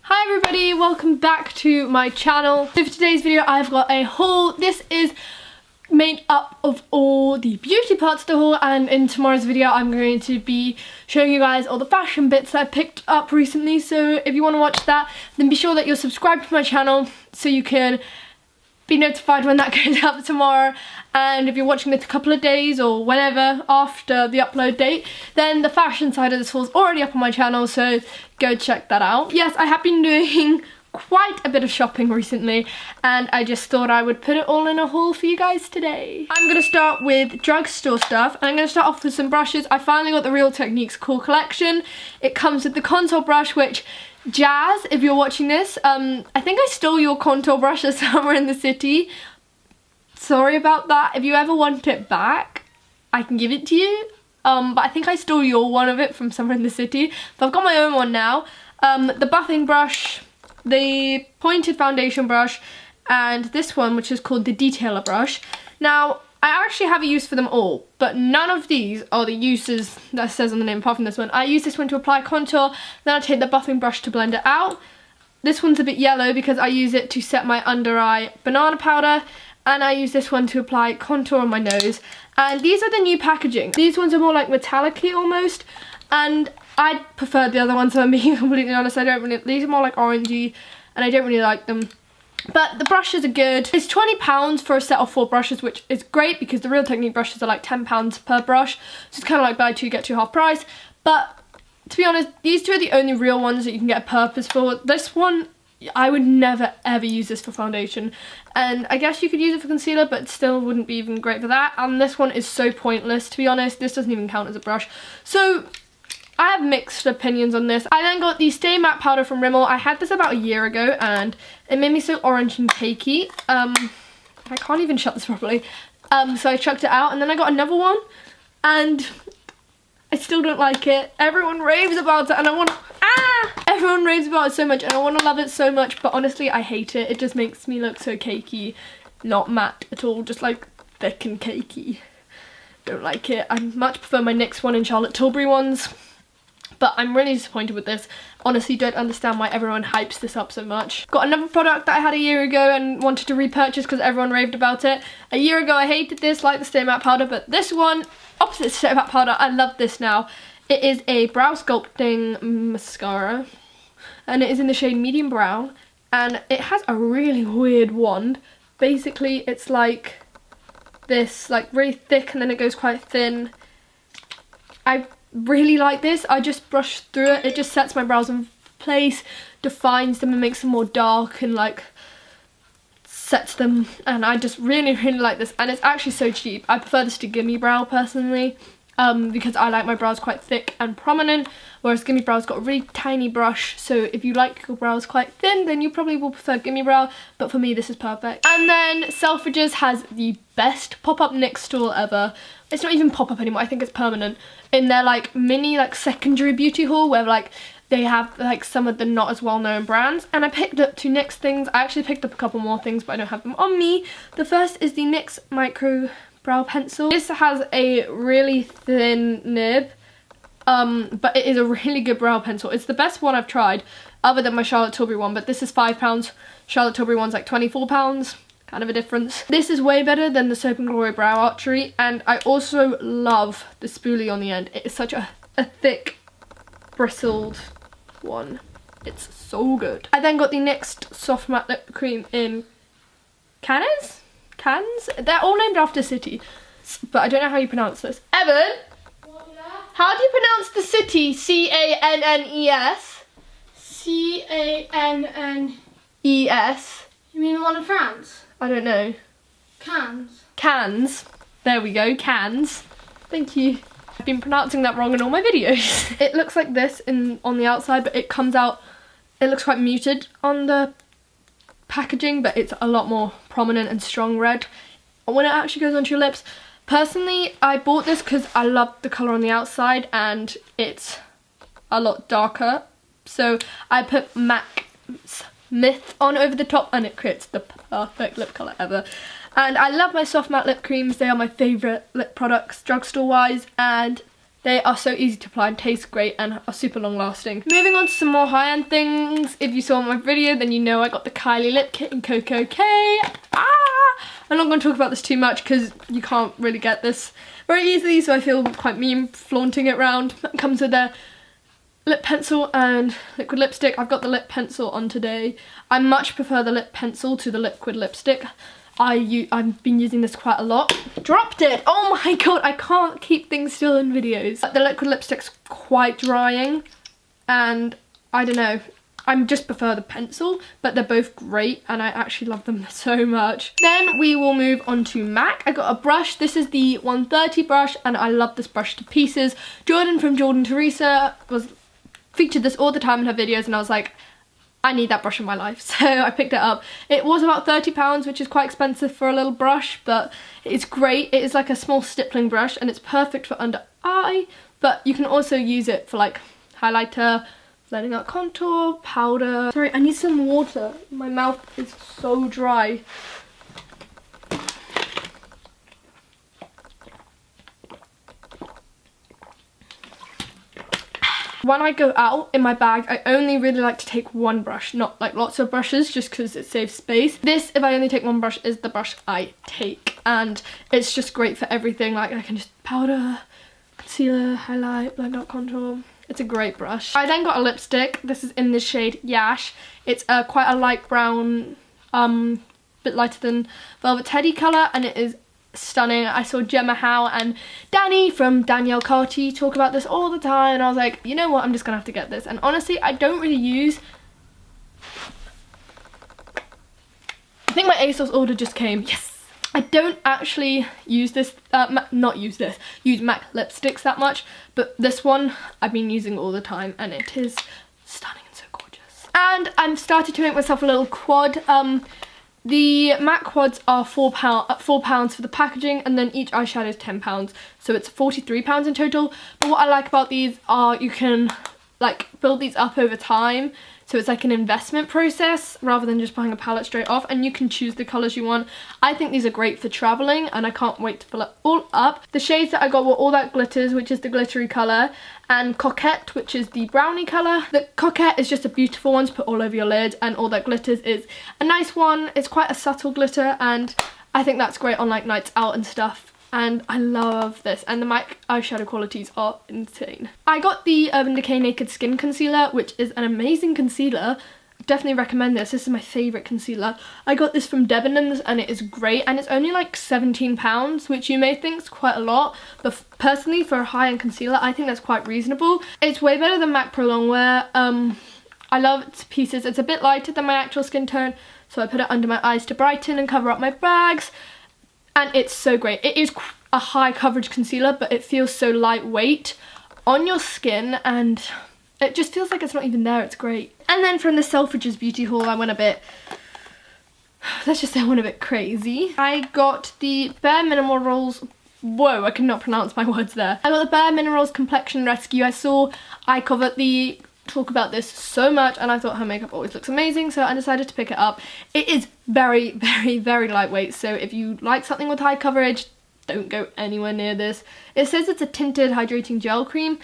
Hi everybody, welcome back to my channel. So for today's video I've got a haul. This is made up of all the beauty parts of the haul, and in tomorrow's video I'm going to be showing you guys all the fashion bits that I picked up recently. So if you want to watch that, then be sure that you're subscribed to my channel so you can be notified when that goes up tomorrow. And if you're watching this a couple of days or whenever after the upload date, then the fashion side of this haul is already up on my channel, so go check that out. Yes, I have been doing quite a bit of shopping recently, and I just thought I would put it all in a haul for you guys today. I'm going to start with drugstore stuff, and I'm going to start off with some brushes. I finally got the Real Techniques Cool Collection. It comes with the contour brush, which, Jazz, if you're watching this, I think I stole your contour brush somewhere in the city. Sorry about that. If you ever want it back, I can give it to you. But I think I stole your one of it from somewhere in the city. But I've got my own one now. The buffing brush, the pointed foundation brush, and this one, which is called the detailer brush. Now, I actually have a use for them all, but none of these are the uses that says on the name apart from this one. I use this one to apply contour, then I take the buffing brush to blend it out. This one's a bit yellow because I use it to set my under eye banana powder, and I use this one to apply contour on my nose. And these are the new packaging. These ones are more like metallic-y almost, and I prefer the other ones, so I'm being completely honest. These are more like orangey, and I don't really like them. But the brushes are good. It's £20 for a set of 4 brushes, which is great because the Real Technique brushes are like £10 per brush. So it's kind of like buy 2 get 2 half price. But to be honest, these two are the only real ones that you can get a purpose for. This one, I would never ever use this for foundation. And I guess you could use it for concealer, but it still wouldn't be even great for that. And this one is so pointless, to be honest. This doesn't even count as a brush. So I have mixed opinions on this. I then got the Stay Matte powder from Rimmel. I had this about a year ago and it made me so orange and cakey. I can't even shut this properly. So I chucked it out, and then I got another one and I still don't like it. Everyone raves about it and I want to... Everyone raves about it so much and I want to love it so much, but honestly I hate it. It just makes me look so cakey. Not matte at all, just like thick and cakey. Don't like it. I much prefer my NYX one and Charlotte Tilbury ones. But I'm really disappointed with this. Honestly, don't understand why everyone hypes this up so much. Got another product that I had a year ago and wanted to repurchase because everyone raved about it. A year ago I hated this, like the Stay Matte powder, but this one, opposite Stay Matte powder, I love this now. It is a brow sculpting mascara, and it is in the shade medium brown, and it has a really weird wand. Basically, it's like this, like really thick, and then it goes quite thin. I really like this. I just brush through it. It just sets my brows in place, defines them and makes them more dark, and like sets them, and I just really like this. And it's actually so cheap. I prefer this to Gimme Brow personally, because I like my brows quite thick and prominent, whereas Gimme Brow's got a really tiny brush. So if you like your brows quite thin, then you probably will prefer Gimme Brow, but for me this is perfect. And then Selfridges has the best pop-up NYX store ever. It's not even pop-up anymore, I think it's permanent. In their like mini like secondary beauty haul, where like they have like some of the not as well-known brands. And I picked up 2 NYX things. I actually picked up a couple more things, but I don't have them on me. The first is the NYX Micro Brow Pencil. This has a really thin nib, but it is a really good brow pencil. It's the best one I've tried, other than my Charlotte Tilbury one, but this is £5. Charlotte Tilbury one's like £24. Kind of a difference. This is way better than the Soap & Glory Brow Archery, and I also love the spoolie on the end. It is such a thick, bristled one. It's so good. I then got the NYX Soft Matte Lip Cream in Cannes? They're all named after city, but I don't know how you pronounce this. Evan? How do you pronounce the city? C-A-N-N-E-S? C-A-N-N-E-S. You mean the one in France? I don't know. Cannes. There we go, Cannes. Thank you. I've been pronouncing that wrong in all my videos. It looks like this on the outside, but it comes out, it looks quite muted on the packaging, but it's a lot more prominent and strong red when it actually goes onto your lips. Personally, I bought this because I love the colour on the outside and it's a lot darker. So I put MAC Smith on over the top and it creates the perfect lip colour ever. And I love my soft matte lip creams. They are my favourite lip products drugstore wise, and They are so easy to apply and taste great and are super long lasting. Moving on to some more high-end things. If you saw my video, then you know I got the Kylie lip kit in Cocoa K. I'm not going to talk about this too much because you can't really get this very easily, so I feel quite mean flaunting it around. It comes with a lip pencil and liquid lipstick. I've got the lip pencil on today. I much prefer the lip pencil to the liquid lipstick. I've been using this quite a lot. Dropped it! Oh my god, I can't keep things still in videos. The liquid lipstick's quite drying, and I don't know. I just prefer the pencil, but they're both great and I actually love them so much. Then we will move on to MAC. I got a brush. This is the 130 brush and I love this brush to pieces. Jordan from Jordan Teresa featured this all the time in her videos and I was like, I need that brush in my life, so I picked it up. It was about £30, which is quite expensive for a little brush, but it's great. It is like a small stippling brush and it's perfect for under eye, but you can also use it for like highlighter, blending out contour, powder. Sorry, I need some water. My mouth is so dry. When I go out in my bag, I only really like to take one brush, not like lots of brushes, just because it saves space. This, if I only take one brush, is the brush I take, and it's just great for everything. Like I can just powder, concealer, highlight, blend out contour. It's a great brush. I then got a lipstick. This is in the shade Yash. It's quite a light brown, bit lighter than Velvet Teddy colour, and it is stunning. I saw Gemma Howe and Danny from Danielle Carty talk about this all the time, and I was like, you know what, I'm just gonna have to get this. And honestly, I don't really use... I think my ASOS order just came. Yes! I don't actually use this, use MAC lipsticks that much, but this one I've been using all the time and it is stunning and so gorgeous. And I've started to make myself a little quad. The MAC quads are £4 for the packaging, and then each eyeshadow is £10, so it's £43 in total. But what I like about these are you can like build these up over time, so it's like an investment process rather than just buying a palette straight off, and you can choose the colours you want. I think these are great for travelling and I can't wait to fill it all up. The shades that I got were All That Glitters, which is the glittery colour, and Coquette, which is the brownie colour. The Coquette is just a beautiful one to put all over your lid, and All That Glitters is a nice one. It's quite a subtle glitter and I think that's great on like nights out and stuff. And I love this, and the MAC eyeshadow qualities are insane. I got the Urban Decay Naked Skin Concealer, which is an amazing concealer. Definitely recommend this. This is my favourite concealer. I got this from Debenhams and it is great, and it's only like £17, which you may think is quite a lot, but personally for a high-end concealer I think that's quite reasonable. It's way better than MAC Pro Longwear. I love it to pieces. It's a bit lighter than my actual skin tone, so I put it under my eyes to brighten and cover up my bags. And it's so great. It is a high coverage concealer, but it feels so lightweight on your skin and it just feels like it's not even there. It's great. And then from the Selfridges beauty haul, I went a bit, let's just say I went a bit crazy. I got the Bare Minerals, whoa, I could not pronounce my words there. I got the Bare Minerals Complexion Rescue. I saw I covered the talk about this so much and I thought her makeup always looks amazing, so I decided to pick it up. It is very, very, very lightweight, so if you like something with high coverage, don't go anywhere near this. It says it's a tinted hydrating gel cream.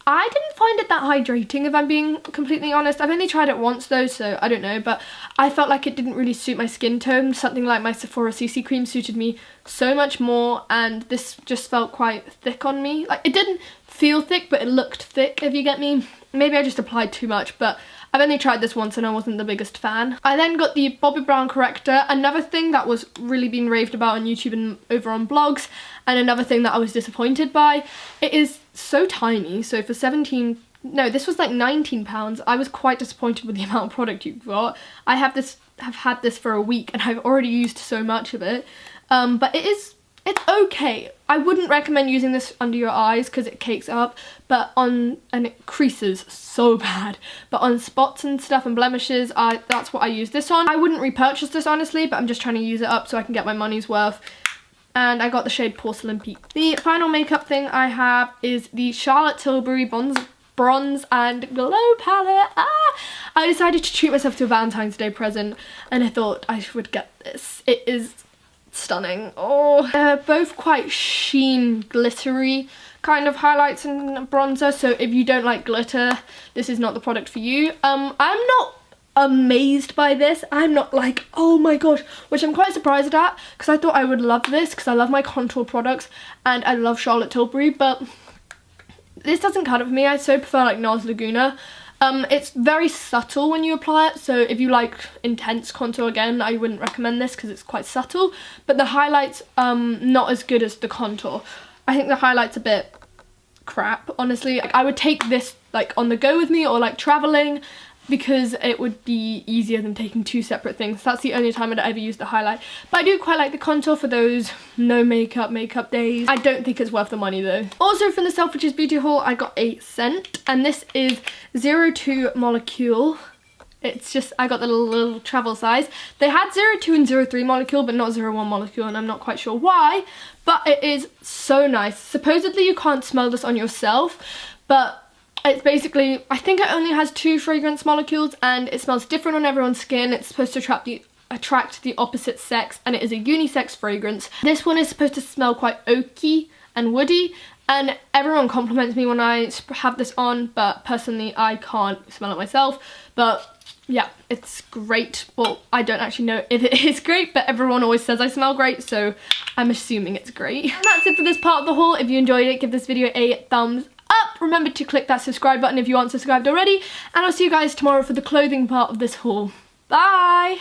I didn't find it that hydrating, if I'm being completely honest. I've only tried it once though, so I don't know, but I felt like it didn't really suit my skin tone. Something like my Sephora CC cream suited me so much more, and this just felt quite thick on me. Like, it didn't feel thick, but it looked thick, if you get me. Maybe I just applied too much, but I've only tried this once and I wasn't the biggest fan. I then got the Bobbi Brown corrector, another thing that was really being raved about on YouTube and over on blogs, and another thing that I was disappointed by. It is so tiny, so for this was like £19. I was quite disappointed with the amount of product you got. I have had this for a week and I've already used so much of it, but it's okay. I wouldn't recommend using this under your eyes because it cakes up, and it creases so bad. But on spots and stuff and blemishes, that's what I use this on. I wouldn't repurchase this honestly, but I'm just trying to use it up so I can get my money's worth. And I got the shade Porcelain Peak. The final makeup thing I have is the Charlotte Tilbury Bronze and Glow palette. I decided to treat myself to a Valentine's Day present and I thought I would get this. It is stunning. Oh, they're both quite sheen, glittery kind of highlights and bronzer, so if you don't like glitter, this is not the product for you. I'm not amazed by this. I'm not like, oh my gosh, which I'm quite surprised at, because I thought I would love this because I love my contour products and I love Charlotte Tilbury, but this doesn't cut it for me. I so prefer like NARS Laguna. It's very subtle when you apply it, so if you like intense contour, again, I wouldn't recommend this because it's quite subtle, but the highlights not as good as the contour. I think the highlight's a bit crap, honestly. Like, I would take this like on the go with me or like traveling, because it would be easier than taking two separate things. That's the only time I'd ever use the highlight. But I do quite like the contour for those no makeup days. I don't think it's worth the money though. Also from the Selfridges beauty haul, I got a scent, and this is 02 Molecule. It's just, I got the little travel size. They had 02 and 03 Molecule, but not 01 Molecule, and I'm not quite sure why, but it is so nice. Supposedly you can't smell this on yourself, but it's basically, I think it only has 2 fragrance molecules and it smells different on everyone's skin. It's supposed to attract the opposite sex, and it is a unisex fragrance. This one is supposed to smell quite oaky and woody, and everyone compliments me when I have this on, but personally I can't smell it myself. But yeah, it's great. Well, I don't actually know if it is great, but everyone always says I smell great, so I'm assuming it's great. And that's it for this part of the haul. If you enjoyed it, give this video a thumbs up. Remember to click that subscribe button if you aren't subscribed already, and I'll see you guys tomorrow for the clothing part of this haul. Bye!